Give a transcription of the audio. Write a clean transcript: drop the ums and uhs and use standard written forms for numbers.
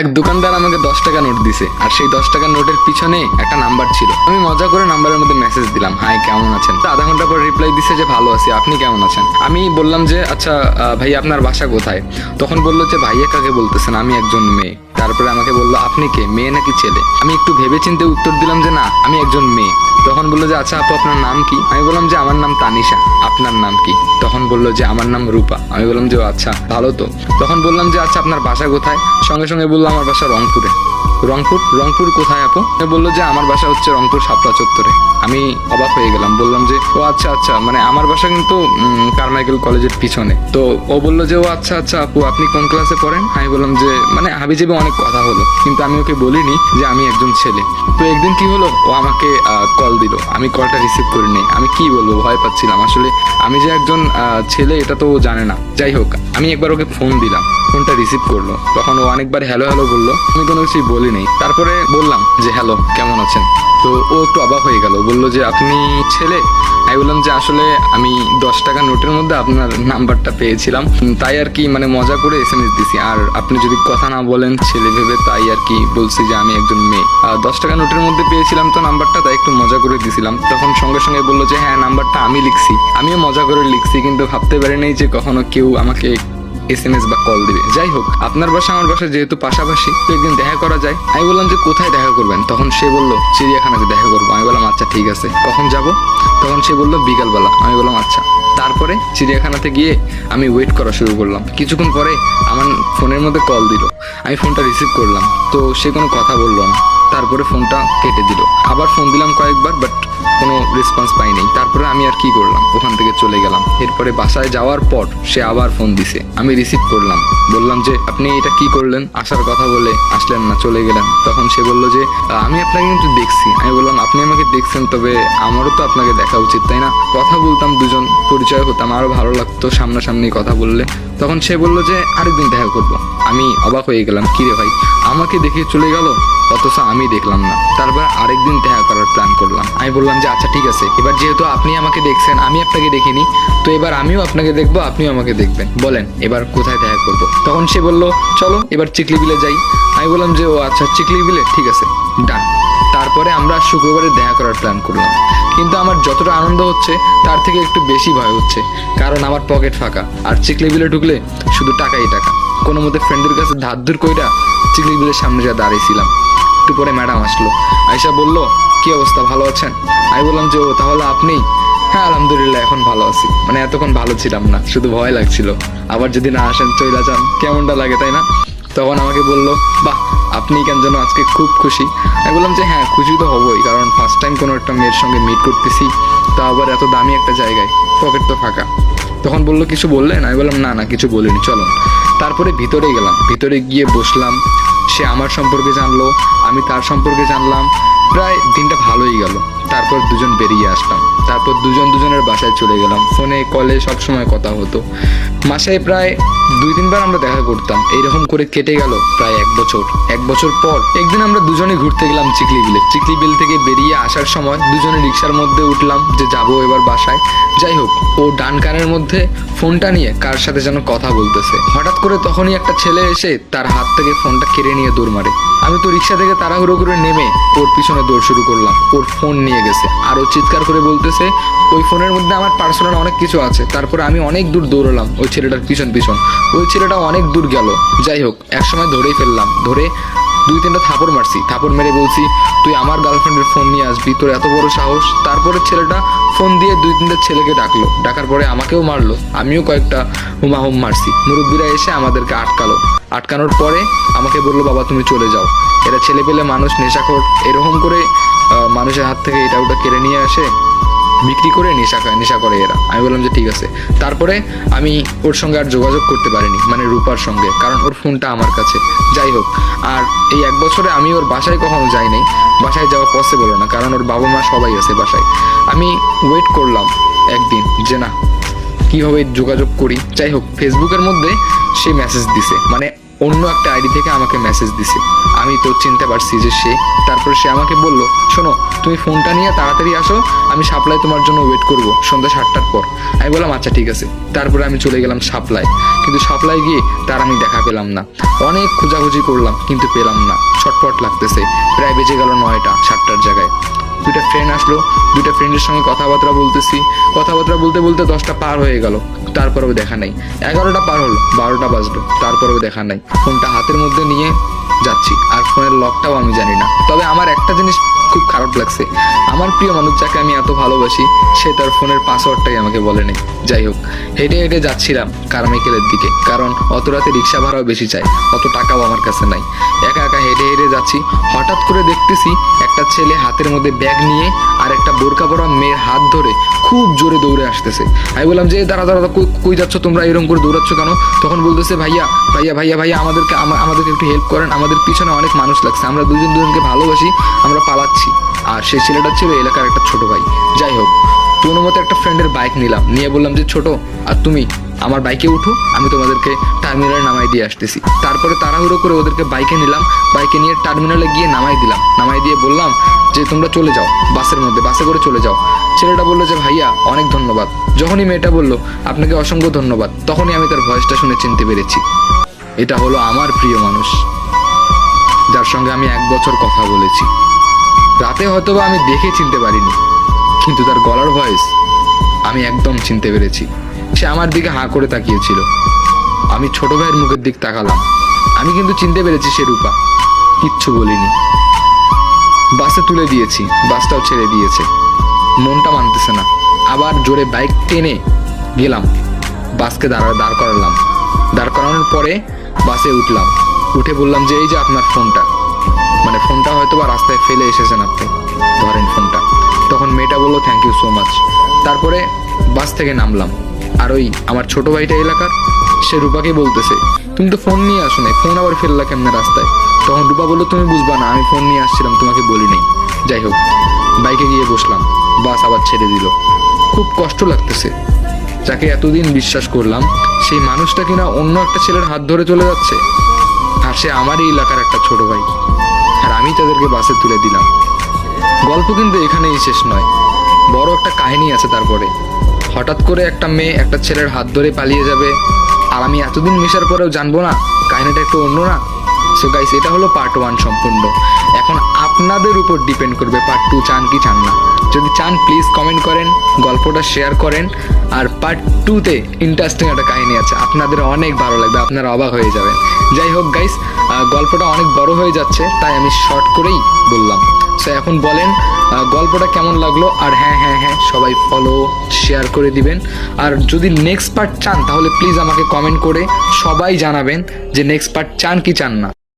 এক দোকানদার আমাকে 10 টাকা নোট দিছে, আর সেই 10 টাকার নোটের পিছনে একটা নাম্বার ছিল। আমি মজা করে নাম্বারের মধ্যে মেসেজ দিলাম, হাই কেমন আছেন। তো আধা ঘন্টা পর রিপ্লাই দিছে যে ভালো আছি, আপনি কেমন আছেন। আমি বললাম যে আচ্ছা ভাই আপনার বাসা কোথায়। তখন বললো যে ভাইয়া কাকে বলতেছেন, আমি একজন মেয়ে। তারপরে আমাকে বললো আপনি কে, মেয়ে নাকি ছেলে। আমি একটু ভেবে চিন্তে উত্তর দিলাম যে না আমি একজন মেয়ে। তখন বললো যে আচ্ছা আপু আপনার নাম কি। আমি বললাম যে আমার নাম তানিশা, আপনার নাম কি। তখন বললো যে আমার নাম রূপা। আমি বললাম যে ও আচ্ছা ভালো তো। তখন বললাম যে আচ্ছা আপনার বাসা কোথায়। সঙ্গে সঙ্গে বললো আমার বাসা রংপুরে। রংপুর কোথায় আপু। বললো যে আমার বাসা হচ্ছে রংপুর শাপলা চত্বরে। আমি অবাক হয়ে গেলাম, বললাম যে ও আচ্ছা আচ্ছা, মানে আমার বাসা কিন্তু কারমাইকেল কলেজের পিছনে। তো ও বললো যে ও আচ্ছা আচ্ছা আপু আপনি কোন ক্লাসে পড়েন। আমি বললাম যে মানে হাবিজাবি অনেক কথা হলো, কিন্তু আমি ওকে বলিনি যে আমি একজন ছেলে। তো একদিন কি হলো, ও আমাকে কল দিল, আমি কলটা রিসিভ করিনি। আমি কি বলবো, ভয় পাচ্ছিলাম আসলে। আমি যে একজন ছেলে এটা তো ও জানে না। যাই হোক, আমি একবার ওকে ফোন দিলাম, ফোনটা রিসিভ করলো। তখন ও অনেকবার হ্যালো হ্যালো বললো, আমি কোনো কিছুই বলিনি। তারপরে বললাম যে হ্যালো কেমন আছেন। তো ও একটু অবাক হয়ে গেল, বললো যে আপনি ছেলে। আমি বললাম যে আসলে আমি 10 টাকা নোটের মধ্যে আপনার নাম্বারটা পেয়েছিলাম, তাই আর কি মানে মজা করে SMS দিছি। আর আপনি যদি কথা না বলেন ছেলে ভেবে, তাই আর কি বলছি যে আমি একজন মেয়ে। 10 টাকা নোটের মধ্যে পেয়েছিলাম তো নাম্বারটা, তাই একটু মজা করে দিছিলাম। তখন সঙ্গে সঙ্গে বললো যে হ্যাঁ নাম্বারটা আমি লিখছি, আমিও মজা করে লিখছি, কিন্তু ভাবতে পারি নাই যে কখনো কেউ আমাকে SMS বা কল দিবে। যাই হোক, আপনার বাসা আমার বাসা যেহেতু পাশাপাশি, তো একদিন দেখা করা যায়। আমি বললাম যে কোথায় দেখা করবেন। তখন সে বলল চিড়িয়াখানাতে দেখা করবো। আমি বললাম আচ্ছা ঠিক আছে, কখন যাব। তখন সে বললো বিকালবেলা। আমি বললাম আচ্ছা। তারপরে চিড়িয়াখানাতে গিয়ে আমি ওয়েট করা শুরু করলাম। কিছুক্ষণ পরে আমার ফোনের মধ্যে কল দিল, আমি ফোনটা রিসিভ করলাম। তো সে কোনো কথা বললো না, তারপরে ফোনটা কেটে দিল। আবার ফোন দিলাম কয়েকবার, বাট কোনো রেসপন্স পাইনি। তারপরে আমি আর কি করলাম, ওখান থেকে চলে গেলাম। এরপরে বাসায় যাওয়ার পর সে আবার ফোন দিছে, আমি রিসিভ করলাম। বললাম যে আপনি এটা কি করলেন, আসার কথা বলে আসলেন না, চলে গেলেন। তখন সে বললো যে আমি আপনাকে কিন্তু দেখছি। আমি বললাম আপনি আমাকে দেখছেন, তবে আমারও তো আপনাকে দেখা উচিত তাই না। কথা বলতাম, দুজন পরিচয় হতাম, আরো ভালো লাগতো সামনাসামনি কথা বললে। তখন সে বললো যে আরেকদিন দেখা করব। আমি অবাক হয়ে গেলাম, কি রে ভাই, আমাকে দেখে চলে গেল, অথচ আমি দেখলাম না। তারপর আরেকদিন দেখা করার প্ল্যান করলাম। আমি বললাম যে আচ্ছা ঠিক আছে, এবার যেহেতু আপনি আমাকে দেখছেন, আমি আপনাকে দেখিনি, তো এবার আমিও আপনাকে দেখবো, আপনিও আমাকে দেখবেন। বলেন এবার কোথায় দেখা করব। তখন সে বললো চলো এবার চিকলি বিলে যাই। আমি বললাম যে ও আচ্ছা চিকলি বিলে, ঠিক আছে ডান। তারপরে আমরা শুক্রবারে দেখা করার প্ল্যান করলাম। কিন্তু আমার যতটা আনন্দ হচ্ছে তার থেকে একটু বেশি ভয় হচ্ছে, কারণ আমার পকেট ফাঁকা। আর চিকলি বিলে ঢুকলে শুধু টাকাই টাকা। কোনো মতে ফ্রেন্ডের কাছে ধার ধুর কইরা চিকলি বিলের সামনে যা দাঁড়িয়েছিলাম। একটু পরে ম্যাডাম আসলো, আয়সা বলল কি অবস্থা, ভালো আছেন। আমি বললাম যে ও তাহলে আপনি। হ্যাঁ আলহামদুলিল্লাহ এখন ভালো আছি। মানে এতক্ষণ ভালো ছিলাম না, শুধু ভয় লাগছিল, আবার যদি না আসেন চইলা যান কেমনটা লাগে তাই না। তখন আমাকে বললো বাহ আপনি কেন যেন আজকে খুব খুশি। আমি বললাম যে হ্যাঁ খুশি তো হবই, কারণ ফার্স্ট টাইম কোনো একটা মেয়ের সঙ্গে মিট করতেছি, তা আবার এত দামি একটা জায়গায়, পকেট তো ফাঁকা। তখন বললো কিছু বললেন। আমি বললাম না না কিছু বলিনি, চলো। তারপরে ভিতরে গেলাম, ভিতরে গিয়ে বসলাম। সে আমার সম্পর্কে জানলো, আমি তার সম্পর্কে জানলাম। প্রায় দিনটা ভালোই গেল। তারপর দুজন বেরিয়ে আসলাম। তারপর দুজনের বাসায় চলে গেলাম। ফোনে কলে সবসময় কথা হতো। মাসে প্রায় 2-3 বার আমরা দেখা করতাম। এইরকম করে কেটে গেল প্রায় 1 বছর। 1 বছর পর একদিন আমরা দুজনে ঘুরতে গেলাম চিকলি বিলে। চিকলি বিল থেকে বেরিয়ে আসার সময় দুজনে রিক্সার মধ্যে উঠলাম যে যাবো এবার বাসায়। যাই হোক, ও ডান কানের মধ্যে ফোনটা নিয়ে কার সাথে যেন কথা বলতেছে। হঠাৎ করে তখনই একটা ছেলে এসে তার হাত থেকে ফোনটা কেড়ে নিয়ে দৌড় মারে। আমি তো রিক্সা থেকে তাড়াহুড়ো করে নেমে ওর পিছনে দৌড় শুরু করলাম। ওর ফোন নিয়ে গেছে, আর ও চিৎকার করে বলতেছে ওই ফোনের মধ্যে আমার পার্সোনাল অনেক কিছু আছে। তারপরে আমি অনেক দূর দৌড়লাম ওই ছেলেটার পিছন। ওই ছেলেটা অনেক দূর গেল। যাই হোক, একসময় ধরেই ফেললাম। ধরে 2-3টা থাপড় মারছি। থাপড় মেরে বলছি তুই আমার গার্লফ্রেন্ডের ফোন নিয়ে আসবি, তোর এত বড় সাহস। তারপরে ছেলেটা ফোন দিয়ে 2-3টা ছেলেকে ডাকলো। ডাকার পরে আমাকেও মারলো, আমিও কয়েকটা হুমাহুম মারছি। মুরব্বীরা এসে আমাদেরকে আটকালো। আটকানোর পরে আমাকে বললো বাবা তুমি চলে যাও, এরা ছেলে পেলে মানুষ, নেশাখোর, এরকম করে মানুষের হাত থেকে এটা ওটা কেড়ে নিয়ে আসে, বিক্রি করে নেশা করে এরা। আমি বললাম যে ঠিক আছে। তারপরে আমি ওর সঙ্গে আর যোগাযোগ করতে পারিনি, মানে রূপার সঙ্গে, কারণ ওর ফোনটা আমার কাছে। যাই হোক, আর এই 1 বছরে আমি ওর বাসায় কখনো যাইনি। বাসায় যাওয়া পসিবল না, কারণ ওর বাবা মা সবাই আছে বাসায়। আমি ওয়েট করলাম একদিন যে না কীভাবে যোগাযোগ করি। যাই হোক, ফেসবুকের মধ্যে সে মেসেজ দিছে, মানে অন্য একটা আইডি থেকে আমাকে মেসেজ দিছে। আমি তো চিনতে পারছি যে সে। তারপরে সে আমাকে বলল, শোনো তুমি ফোনটা নিয়ে তাড়াতাড়ি আসো, আমি সাপ্লাই তোমার জন্য ওয়েট করব সন্ধ্যা 7টার পর। আমি বললাম আচ্ছা ঠিক আছে। তারপরে আমি চলে গেলাম সাপ্লাই, কিন্তু সাপ্লাই গিয়ে তার আমি দেখা পেলাম না। অনেক খোঁজাখুঁজি করলাম কিন্তু পেলাম না, ছটপট লাগতেছে। প্রায় বেজে গেল 9টা 7টার জায়গায়। দুইটা ফ্রেন্ড আসলো, দুইটা ফ্রেন্ডের সঙ্গে কথাবার্তা বলতেছি, কথাবার্তা বলতে বলতে 10টা পার হয়ে গেল, তারপরেও দেখা নাই। 11টা পার হলো, 12টা বাজলো, তারপরেও দেখা নাই। ফোনটা হাতের মধ্যে নিয়ে যাচ্ছি, আর ফোনের লকটাও আমি জানি না। তবে আমার একটা জিনিস খুব খারাপ লাগছে, আমার প্রিয় মানুষ যাকে আমি এত ভালোবাসি সে তার ফোনের পাসওয়ার্ডটাই আমাকে বলেনি। যাই হোক, হেঁটে হেঁটে যাচ্ছিলাম কারমাইকেলের দিকে, কারণ অত রাতে রিক্সা ভাড়াও বেশি চাই, অত টাকাও আমার কাছে নাই। একা একা হেঁটে হেঁটে যাচ্ছি, হঠাৎ করে দেখতেছি একটা ছেলে হাতের মধ্যে ব্যাগ নিয়ে আর একটা বোরকা পরা মেয়ের হাত ধরে খুব জোরে দৌড়ে আসতেছে। আমি বললাম যে দাঁড়া দাঁড়া, কই যাচ্ছ তোমরা, এরকম করে দৌড়াচ্ছ কেন? তখন বলতেছে ভাইয়া ভাইয়া ভাইয়া ভাইয়া আমাদেরকে একটু হেল্প করেন, আমাদের পিছনে অনেক মানুষ লাগছে, আমরা দুজনকে ভালোবাসি, আমরা পালাচ্ছি। আর সেই ছেলেটা ছিল এলাকার একটা ছোট ভাই। যাই হোক, কোনো মতো একটা ফ্রেন্ডের বাইক নিলাম, নিয়ে বললাম যে ছোট আর তুমি আমার বাইকে উঠো, আমি তোমাদেরকে টার্মিনালে নামাই দিয়ে আসতেছি। তারপরে তাড়াহুড়ো করে ওদেরকে বাইকে নিলাম, বাইকে নিয়ে টার্মিনালে গিয়ে নামাই দিলাম। নামাই দিয়ে বললাম যে তোমরা চলে যাও বাসের মধ্যে, বাসে করে চলে যাও। ছেলেটা বললো যে ভাইয়া অনেক ধন্যবাদ। যখনই মেয়েটা বললো আপনাকে অসংখ্য ধন্যবাদ, তখনই আমি তার ভয়েসটা শুনে চিনতে পেরেছি এটা হলো আমার প্রিয় মানুষ, যার সঙ্গে আমি 1 বছর কথা বলেছি। রাতে হয়তোবা আমি দেখে চিনতে পারিনি, কিন্তু তার গলার ভয়েস আমি একদম চিনতে পেরেছি। সে আমার দিকে হাঁ করে তাকিয়েছিল, আমি ছোট ভাইয়ের মুখের দিক তাকালাম, আমি কিন্তু চিনতে পেরেছি সে রূপা। কিচ্ছু বলিনি, বাসে তুলে দিয়েছি, বাসটাও ছেড়ে দিয়েছে। মনটা মানতেছে না, আবার জোরে বাইক টেনে গেলাম, বাসকে দাঁড় করালাম। দাঁড় করানোর পরে বাসে উঠলাম, উঠে বললাম যে এই যে আপনার ফোনটা, মানে ফোনটা হয়তো বা রাস্তায় ফেলে এসেছেন আপনি, ধরেন ফোনটা। তখন মেয়েটা বললো থ্যাংক ইউ সো মাচ। তারপরে বাস থেকে নামলাম, আর ওই আমার ছোট ভাইটা এলাকার, সে রূপাকে বলতেছে তুমি তো ফোন নিয়ে আসো নাই, ফোন আবার ফেললা কেমনে রাস্তায়? তখন রূপা বললো তুমি বুঝবা না, আমি ফোন নিয়ে আসছিলাম, তোমাকে বলি নাই। যাই হোক, বাইকে গিয়ে বসলাম, বাস আবার ছেড়ে দিল। খুব কষ্ট লাগতেছে, যাকে এতদিন বিশ্বাস করলাম সেই মানুষটা কিনা অন্য একটা ছেলের হাত ধরে চলে যাচ্ছে, আর সে আমারই এলাকার একটা ছোট ভাই, আর আমি তাদেরকে বাসে তুলে দিলাম। গল্প কিন্তু এখানেই শেষ নয়, বড় একটা কাহিনী আছে। তারপরে হঠাৎ করে একটা মেয়ে একটা ছেলের হাত ধরে পালিয়ে যাবে, আর আমি এতদিন মেশার পরেও জানবো না? কাহিনীটা একটু অন্য না? সো গাইস, এটা হলো পার্ট 1 সম্পূর্ণ। এখন আপনাদের উপর ডিপেন্ড করবে পার্ট 2 চান কি চান না। যদি চান প্লিজ কমেন্ট করেন, গল্পটা শেয়ার করেন। আর পার্ট 2-তে ইন্টারেস্টিং একটা কাহিনী আছে, আপনাদের অনেক ভালো লাগবে, আপনারা অবাক হয়ে যাবেন। যাই হোক গাইস, গল্পটা অনেক বড় হয়ে যাচ্ছে, তাই আমি শর্ট করেই বললাম। সো এখন বলেন গল্পটা কেমন লাগলো। আর হ্যাঁ হ্যাঁ হ্যাঁ, সবাই ফলো শেয়ার করে দিবেন। আর যদি নেক্সট পার্ট চান তাহলে প্লিজ আমাকে কমেন্ট করে সবাই জানাবেন যে নেক্সট পার্ট চান কি চান না।